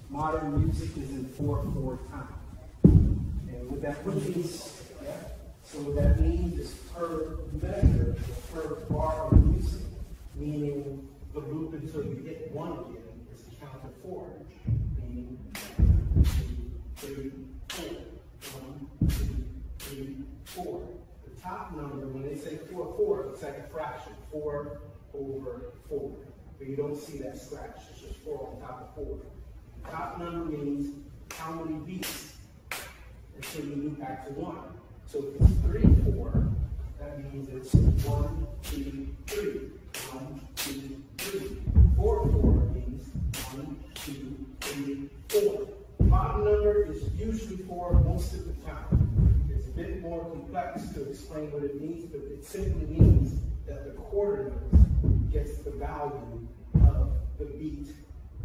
modern music is in 4/4 time. And what that means, so what that means is per measure, per bar of music, meaning the loop until you hit 1 again is the count of 4, meaning 1, 2, 3, 4. 1, 2, 3, 4. The top number, when they say 4/4, it's like a fraction, 4/4. But you don't see that scratch, it's just 4 on top of 4. The top number means how many beats until you loop back to 1. So if it's 3/4, that means it's 1, 2, 3. 1, 2, 3. 4/4 means 1, 2, 3, 4. The bottom number is usually 4 most of the time. It's a bit more complex to explain what it means, but it simply means that the quarter note gets the value of the beat,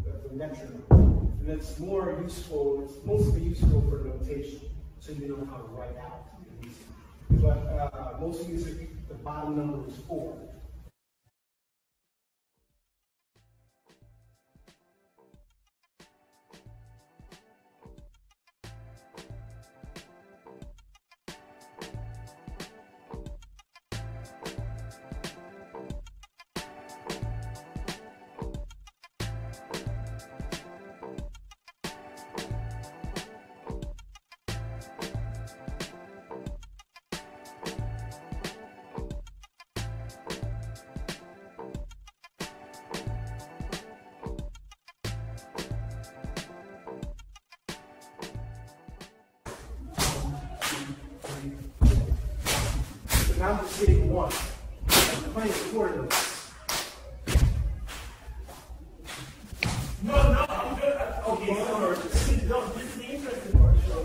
the metronome. And it's more useful, it's mostly useful for notation, so you know how to write out the music. But most music, the bottom number is 4. So now I'm just hitting 1. I'm playing quarter notes. No, I'm good. Okay, so this is the interesting part. So,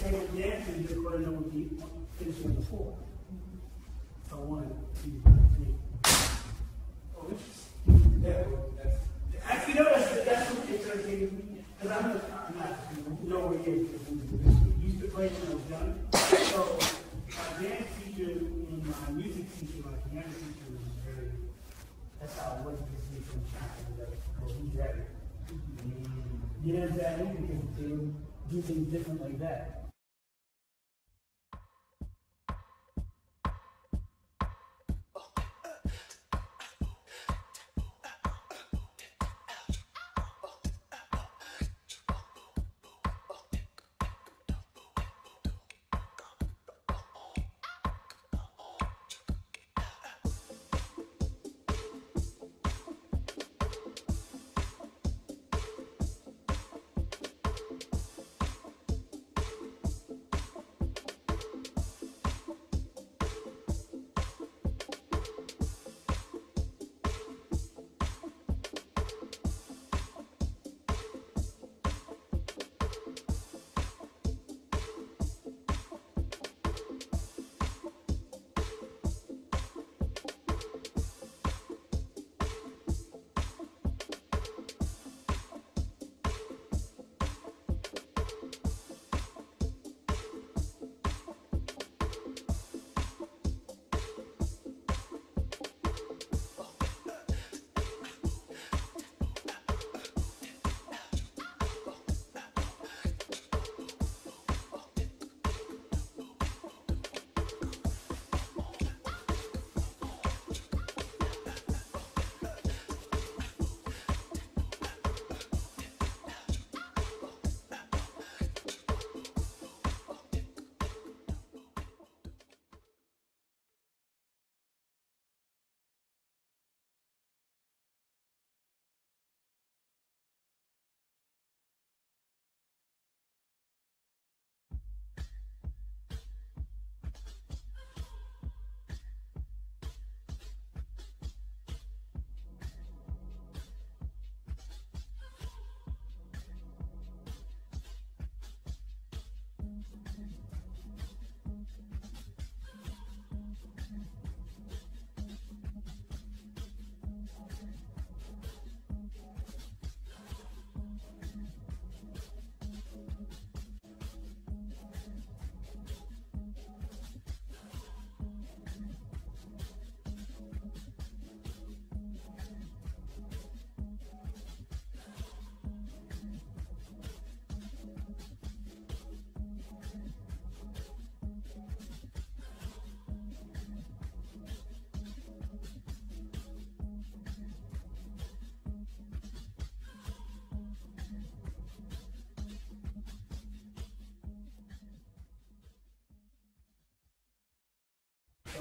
and dancing, your quarter note would be finishing with 4. So 1, 2, 3. Oh, interesting. Yeah, actually, no, that's what interesting. Because I'm not nowhere near. Used to play when I was young. So, my dance teacher and my music teacher, my piano teacher was very, that's how I was to see from China. Well, he's ready. You know what I'm saying? Because they would do things different like that.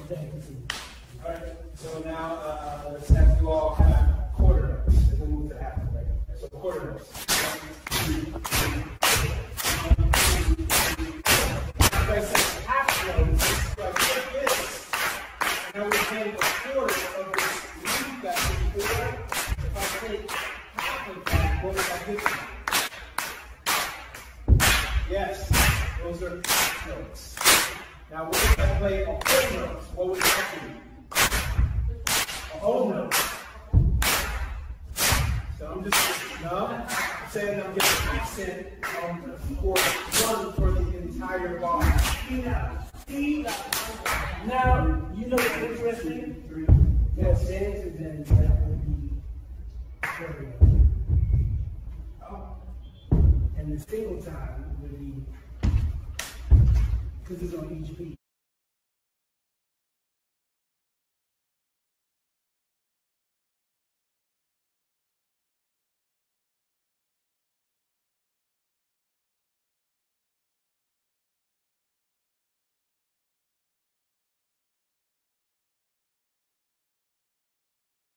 All right, so now let's have you all have quarter notes. And then move to half, right? So quarter notes. If I say half notes, so I take this, and I would take a quarter of this lead back before. If I take half of that, what would I get? Yes, those are half notes. Now, what if I play a whole note? What would that be? A whole note. So I'm saying I'm getting an accent for one for the entire bar. Now, you know what's interesting? Yes, answer then that would be very and the single time would be, because it's on each beat.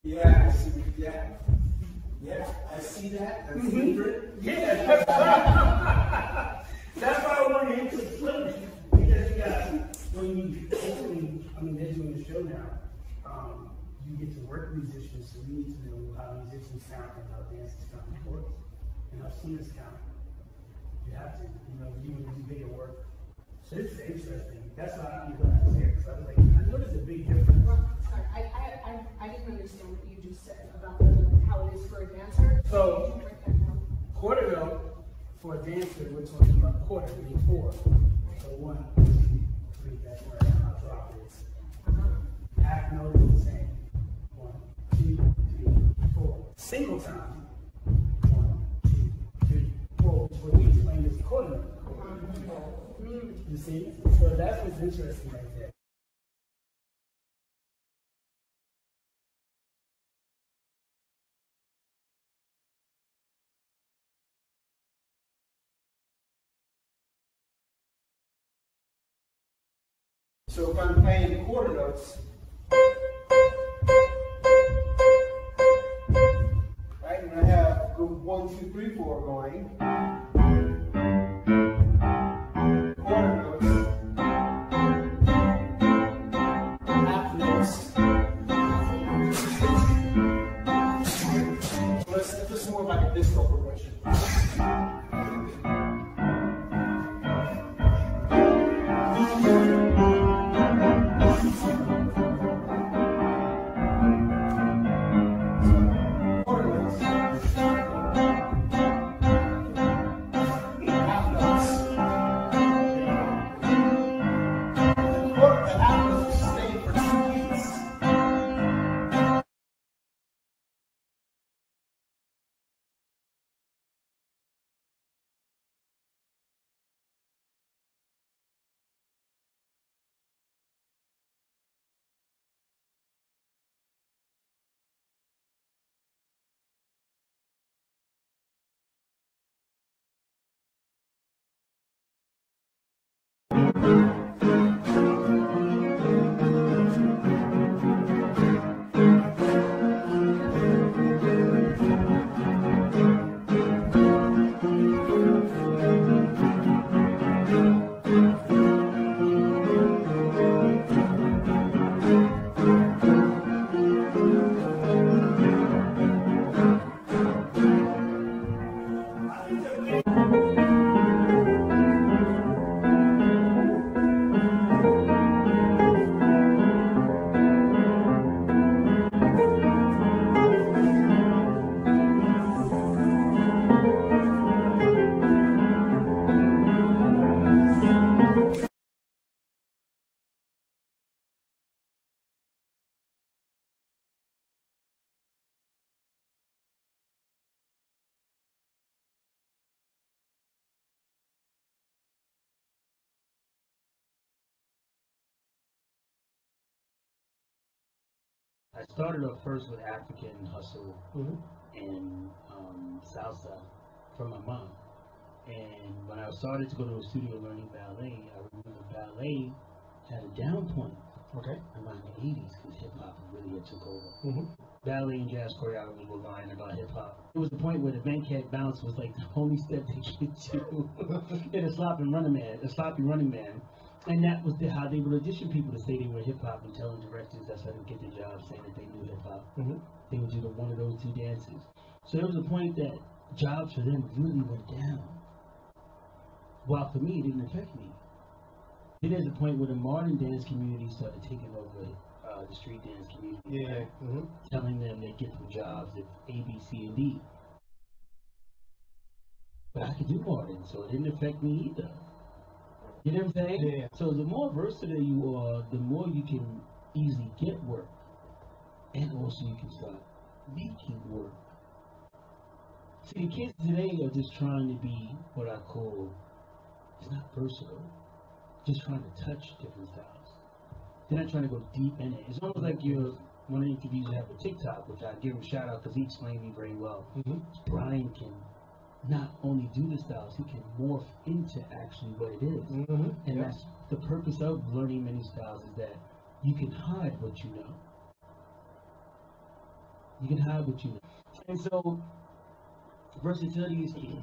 Yeah, I see that. That's favorite. Yeah. That's why I wanted him to flip it. Because you got, when you hopefully, I mean, they're doing the show now, you get to work musicians, so you need to know how musicians sound and how dancers sound, of course, and how singers sound. You have to, you want to do bigger work. So it's interesting. That's why I'm glad I was here, because I was like, I noticed a big difference. Sorry, I didn't understand what you just said about how it is for a dancer. So, quarter note for a dancer, we're talking about quarter, meaning 4. So 1, 2, 3, that's where I drop it. Half note is the same. 1, 2, 3, 4. Single time. 1, 2, 3, 4. What we explained is quarter note. You see? So that's what's interesting right there. So if I'm playing quarter notes, right, and I have the 1, 2, 3, 4 going. Quarter notes, half notes. So this is more like a disco progression. I started off first with African hustle and salsa from my mom. And when I started to go to a studio learning ballet, I remember ballet had a down point. Okay. Around the 80s, because hip hop really had took over. Mm-hmm. Ballet and jazz choreographers were lying about hip hop. It was the point where the bankhead bounce was like the only step they could do in a sloppy running man. And that was how they would audition people to say they were hip hop and telling directors that's how they get their job, saying that they knew hip hop. Mm-hmm. They would do one of those two dances. So there was a point that jobs for them really went down. While for me, it didn't affect me. Then there's a point where the modern dance community started taking over the street dance community. Yeah. Right? Mm-hmm. Telling them they get them jobs at A, B, C, and D. But I could do modern, so it didn't affect me either. You know what I'm saying? Yeah. So the more versatile you are, the more you can easily get work. And also you can start making work. See, the kids today are just trying to be what I call, it's not versatile, just trying to touch different styles. They're not trying to go deep in it. It's almost like one of the interviews you have with TikTok, which I give him a shout out because he explained me very well. Mm-hmm. Brian can not only do the styles, he can morph into actually what it is. Mm-hmm. And that's the purpose of learning many styles, is that you can hide what you know. You can hide what you know. And so versatility is key.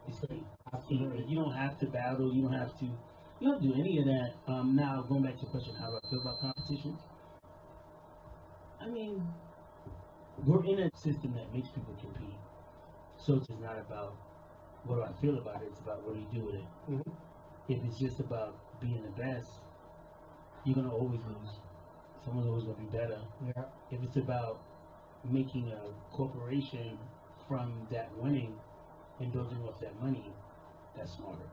It's key. Absolutely. You don't have to battle, you don't do any of that. Now going back to the question, how do I feel about competitions? I mean, we're in a system that makes people compete. So it's not about what do I feel about it, it's about what do you do with it. Mm-hmm. If it's just about being the best, you're gonna always lose. Someone's always gonna be better. Yeah. If it's about making a corporation from that winning and building off that money, that's smarter.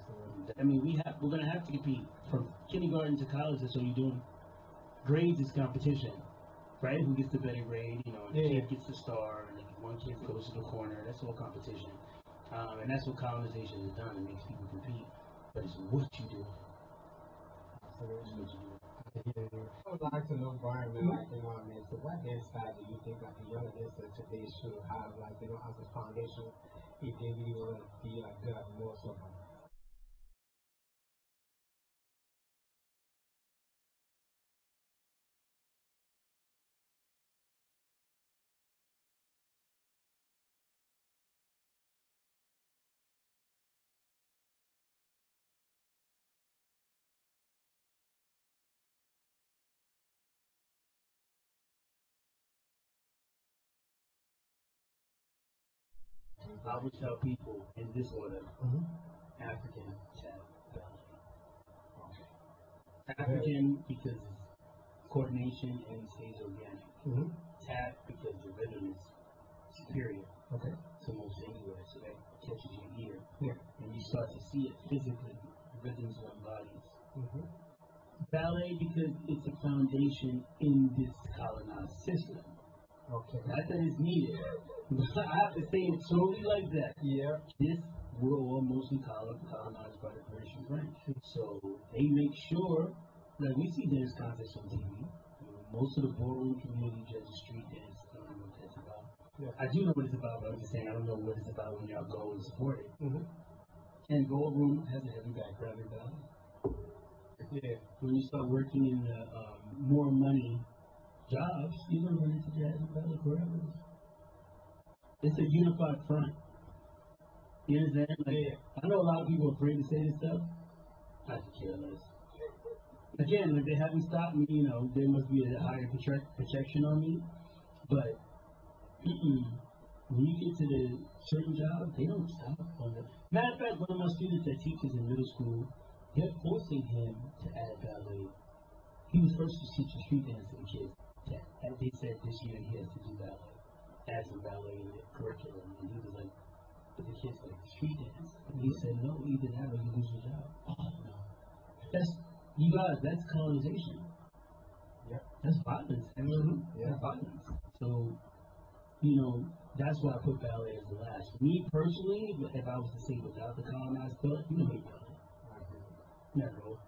Absolutely. I mean, we're gonna have to compete from kindergarten to college. That's what you're doing. Grades is competition, right? Who gets the better grade? You know, the kid gets the star, and one kid goes to the corner. That's all competition, and that's what colonization has done. It makes people compete, but it's what you do. Absolutely. It's what you do. I would like to know, Brian, like, you know what I mean, so what dance style do you think that the young dancers today should have, like, you know, as a foundation if they really want to be like good at most of them? I would tell people in this order: Mm-hmm. African, tap, ballet. African because coordination and stays organic. Mm-hmm. Tap because the rhythm is superior Okay. to most anywhere, so that catches your ear. Yeah. And you start to see it physically, rhythms on bodies. Mm-hmm. Ballet because it's a foundation in this colonized system. Okay. Not that it's needed. I have to say it solely like that. Yeah. This, we're all mostly colonized by the British and French. So they make sure, like we see dance contests on TV. Most of the ballroom community judges street dance. I don't know what that's about. Yeah. I do know what it's about, but I'm just saying I don't know what it's about when y'all go and support it. Mm-hmm. And ballroom has a heavy background in ballet. Yeah. When you start working in the more money jobs, you're gonna run into jazz and ballet choreographers. It's a unified front. You understand? Like, I know a lot of people are afraid to say this stuff. I could care less. Again, like they haven't stopped me, you know, there must be a higher protection on me. But when you get to the certain job, they don't stop on it. Matter of fact, one of my students that teaches in middle school, they're forcing him to add ballet. He was first to teach street dance to the kids. And they said this year he has to do ballet, add some ballet in the curriculum. And he was like, but the kids like street dance. And he said, no, either that or you lose your job. Oh, no. You guys, that's colonization. Yeah. That's violence, actually. That's violence. So, you know, that's why I put ballet as the last. Me personally, if I was to say without the colonized thought, you know, ballet. Not at all.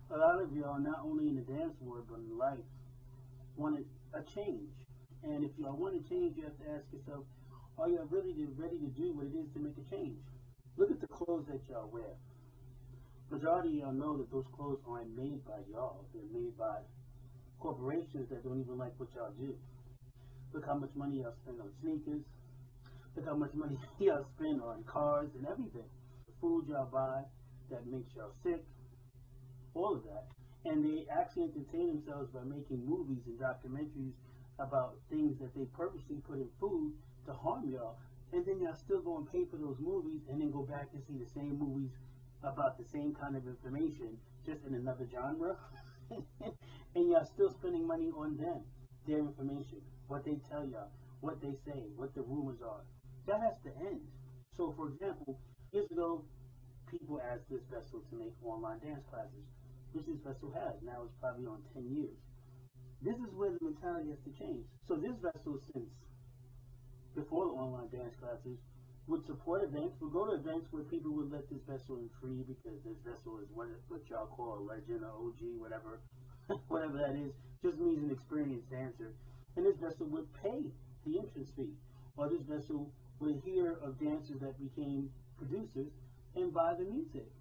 A lot of y'all, not only in the dance world, but in life, want a change. And if y'all want to change, you have to ask yourself, are you really ready to do what it is to make a change? Look at the clothes that y'all wear. Majority of y'all know that those clothes aren't made by y'all. They're made by corporations that don't even like what y'all do. Look how much money y'all spend on sneakers. Look how much money y'all spend on cars and everything. The food y'all buy that makes y'all sick. All of that. And they actually entertain themselves by making movies and documentaries about things that they purposely put in food to harm y'all. And then y'all still go and pay for those movies and then go back and see the same movies about the same kind of information, just in another genre. And y'all still spending money on them, their information, what they tell y'all, what they say, what the rumors are. That has to end. So, for example, years ago, people asked this vessel to make online dance classes, which this vessel has. Now it's probably on 10 years. This is where the mentality has to change. So this vessel, since before the online dance classes, would support events, would go to events where people would let this vessel in free because this vessel is what y'all call a legend or OG, whatever, whatever that is, just means an experienced dancer. And this vessel would pay the entrance fee. Or this vessel would hear of dancers that became producers and buy the music.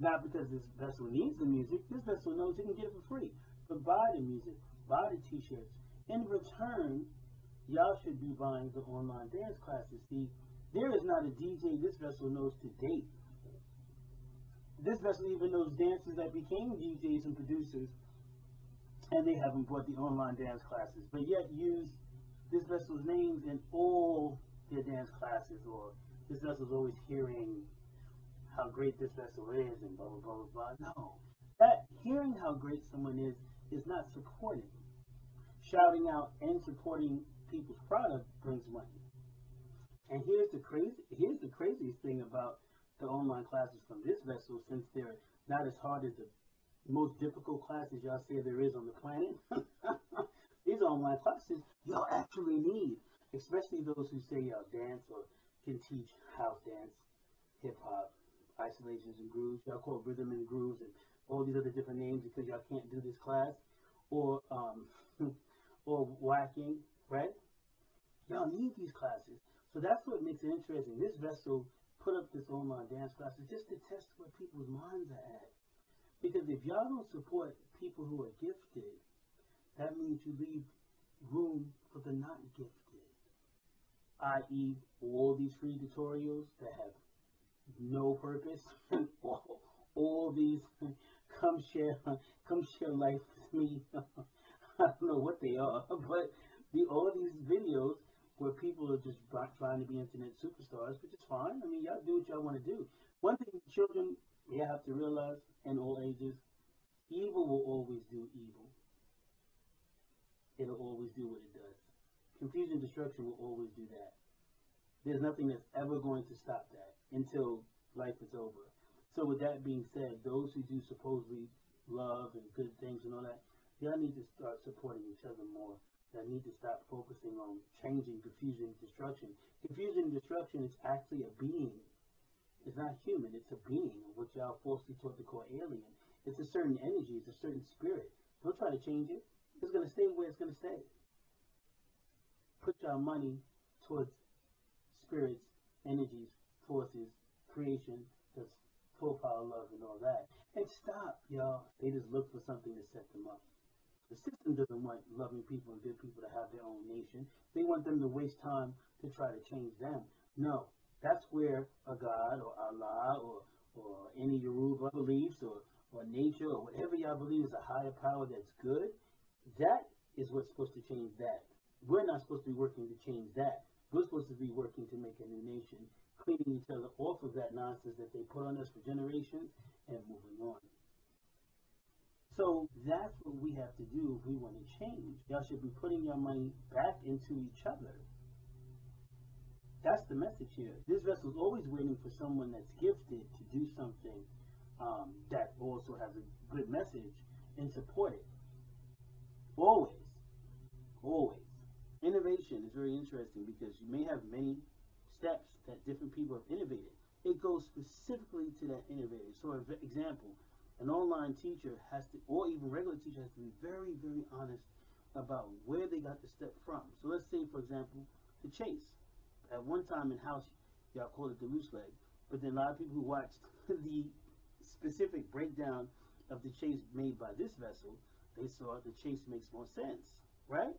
Not because this vessel needs the music, this vessel knows it can get it for free. But buy the music, buy the t-shirts. In return, y'all should be buying the online dance classes. See, there is not a DJ this vessel knows to date. This vessel even knows dancers that became DJs and producers, and they haven't bought the online dance classes, but yet use this vessel's names in all their dance classes, or this vessel's always hearing how great this vessel is and blah, blah, blah, blah, blah. No. That hearing how great someone is not supporting. Shouting out and supporting people's product brings money. And here's the craziest thing about the online classes from this vessel, since they're not as hard as the most difficult classes y'all say there is on the planet. These online classes y'all actually need, especially those who say y'all dance or can teach house dance, hip hop, isolations and grooves. Y'all call rhythm and grooves and all these other different names because y'all can't do this class, or or whacking, right? Y'all need these classes. So that's what makes it interesting. This vessel put up this online dance classes just to test where people's minds are at. Because if y'all don't support people who are gifted, that means you leave room for the not gifted. I.e., all these free tutorials that have no purpose, all these come share life with me. I don't know what they are, but all these videos where people are just trying to be internet superstars, which is fine. I mean, y'all do what y'all want to do. One thing children, you have to realize, in all ages, evil will always do evil. It'll always do what it does. Confusion and destruction will always do that. There's nothing that's ever going to stop that until life is over. So with that being said, those who do supposedly love and good things and all that, y'all need to start supporting each other more. Y'all need to stop focusing on changing confusion and destruction. Confusion and destruction is actually a being. It's not human, it's a being, which y'all falsely taught to call alien. It's a certain energy, it's a certain spirit. Don't try to change it. It's going to stay where it's going to stay. Put y'all money towards spirits, energies, forces, creation, that's full power, love, and all that. And stop, y'all. They just look for something to set them up. The system doesn't want loving people and good people to have their own nation. They want them to waste time to try to change them. No, that's where a God or Allah or any Yoruba beliefs or nature or whatever y'all believe is a higher power that's good, that is what's supposed to change that. We're not supposed to be working to change that. We're supposed to be working to make a new nation, cleaning each other off of that nonsense that they put on us for generations and moving on. So that's what we have to do if we want to change. Y'all should be putting your money back into each other. That's the message here. This vessel is always waiting for someone that's gifted to do something that also has a good message and support it. Always. Always. Innovation is very interesting because you may have many steps that different people have innovated. It goes specifically to that innovator. So, for example, An online teacher has to, or even regular teacher has to be very, very honest about where they got the step from. So let's say, for example, the chase. At one time in house, y'all called it the loose leg, but then a lot of people who watched the specific breakdown of the chase made by this vessel, they saw the chase makes more sense, right?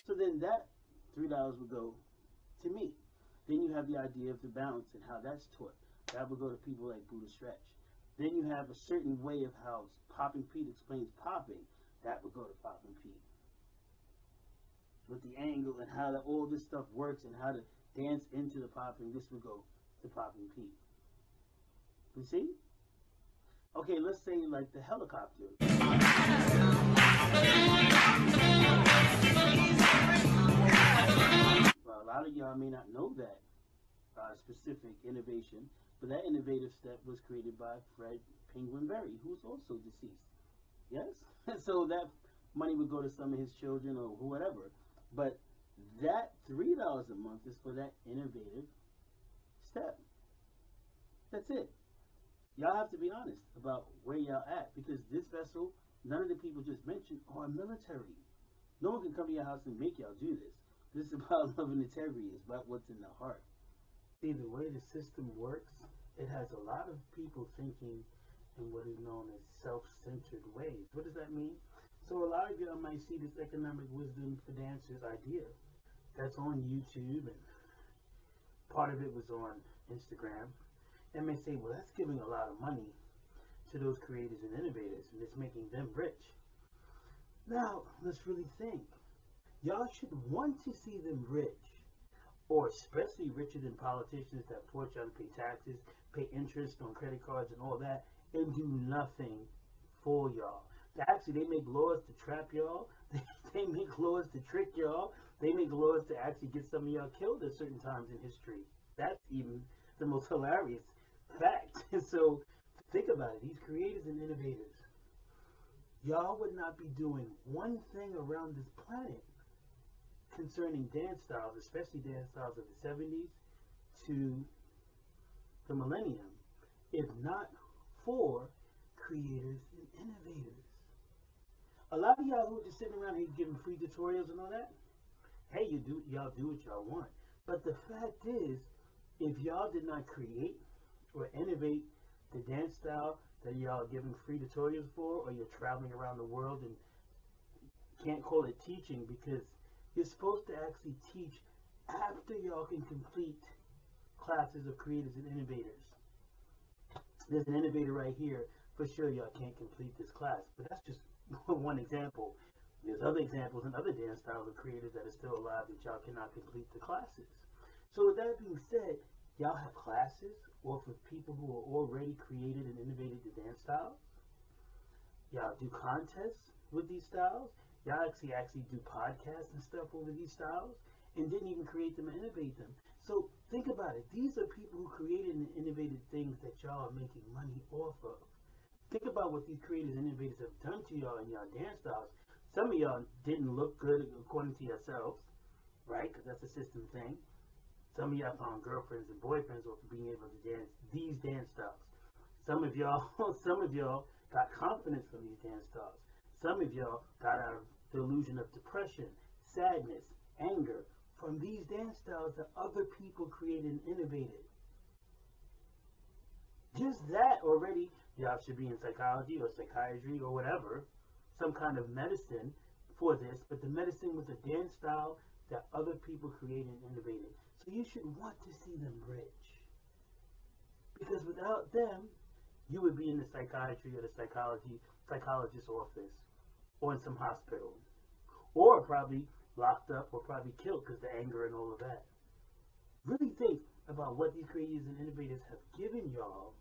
So then that $3 would go to me. Then you have the idea of the balance and how that's taught. That would go to people like Buddha Stretch. Then you have a certain way of how Popping Pete explains popping. That would go to Popping Pete. With the angle and how all this stuff works and how to dance into the popping, this would go to Popping Pete. You see? Okay, let's say like the helicopter. Well, a lot of y'all may not know that specific innovation, but that innovative step was created by Fred Penguin Berry, who's also deceased. Yes? So that money would go to some of his children or whatever. But that $3 a month is for that innovative step. That's it. Y'all have to be honest about where y'all at, because this vessel, none of the people just mentioned are military. No one can come to your house and make y'all do this. This is about love and integrity. It's about what's in the heart. See, the way the system works, it has a lot of people thinking in what is known as self-centered ways. What does that mean? So a lot of y'all might see this economic wisdom for dancers idea that's on YouTube, and part of it was on Instagram, and may say, well, that's giving a lot of money to those creators and innovators, and it's making them rich. Now, let's really think. Y'all should want to see them rich, or especially richer than politicians that force y'all to pay taxes, pay interest on credit cards and all that, and do nothing for y'all. Actually, they make laws to trap y'all. They make laws to trick y'all. They make laws to actually get some of y'all killed at certain times in history. That's even the most hilarious fact. So think about it. These creators and innovators, y'all would not be doing one thing around this planet concerning dance styles, especially dance styles of the 70s to the millennium, if not for creators and innovators. A lot of y'all who are just sitting around here giving free tutorials and all that, hey, y'all do what y'all want. But the fact is, if y'all did not create or innovate the dance style that y'all are giving free tutorials for, or you're traveling around the world and can't call it teaching, because you're supposed to actually teach after y'all can complete classes of creators and innovators. There's an innovator right here. For sure, y'all can't complete this class, but that's just one example. There's other examples and other dance styles of creators that are still alive that y'all cannot complete the classes. So with that being said, y'all have classes or for people who are already created and innovated the dance styles. Y'all do contests with these styles. Y'all actually do podcasts and stuff over these styles, and didn't even create them and innovate them. So think about it. These are people who created and innovated things that y'all are making money off of. Think about what these creators and innovators have done to y'all in y'all dance styles. Some of y'all didn't look good according to yourselves, right? Because that's a system thing. Some of y'all found girlfriends and boyfriends off of being able to dance these dance styles. Some of y'all got confidence from these dance styles. Some of y'all got out of the illusion of depression, sadness, anger from these dance styles that other people created and innovated. Just that already, y'all should be in psychology or psychiatry or whatever, some kind of medicine for this, but the medicine was a dance style that other people created and innovated. So you should want to see them rich. Because without them, you would be in the psychiatry or the psychologist's office or in some hospital. Or probably locked up or probably killed because the anger and all of that. Really think about what these creators and innovators have given y'all.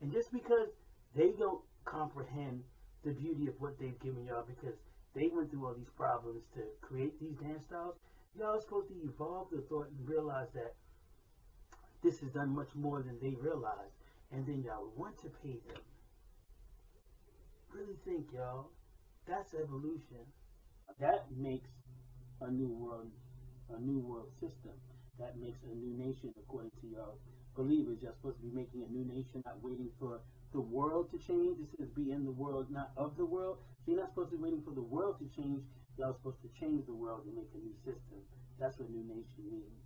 And just because they don't comprehend the beauty of what they've given y'all because they went through all these problems to create these dance styles, y'all are supposed to evolve the thought and realize that this is done much more than they realize. And then y'all want to pay them. Really think, y'all. That's evolution. That makes a new world system. That makes a new nation according to y'all believers. You're supposed to be making a new nation, not waiting for the world to change. This is be in the world, not of the world. So you're not supposed to be waiting for the world to change. Y'all are supposed to change the world and make a new system. That's what new nation means.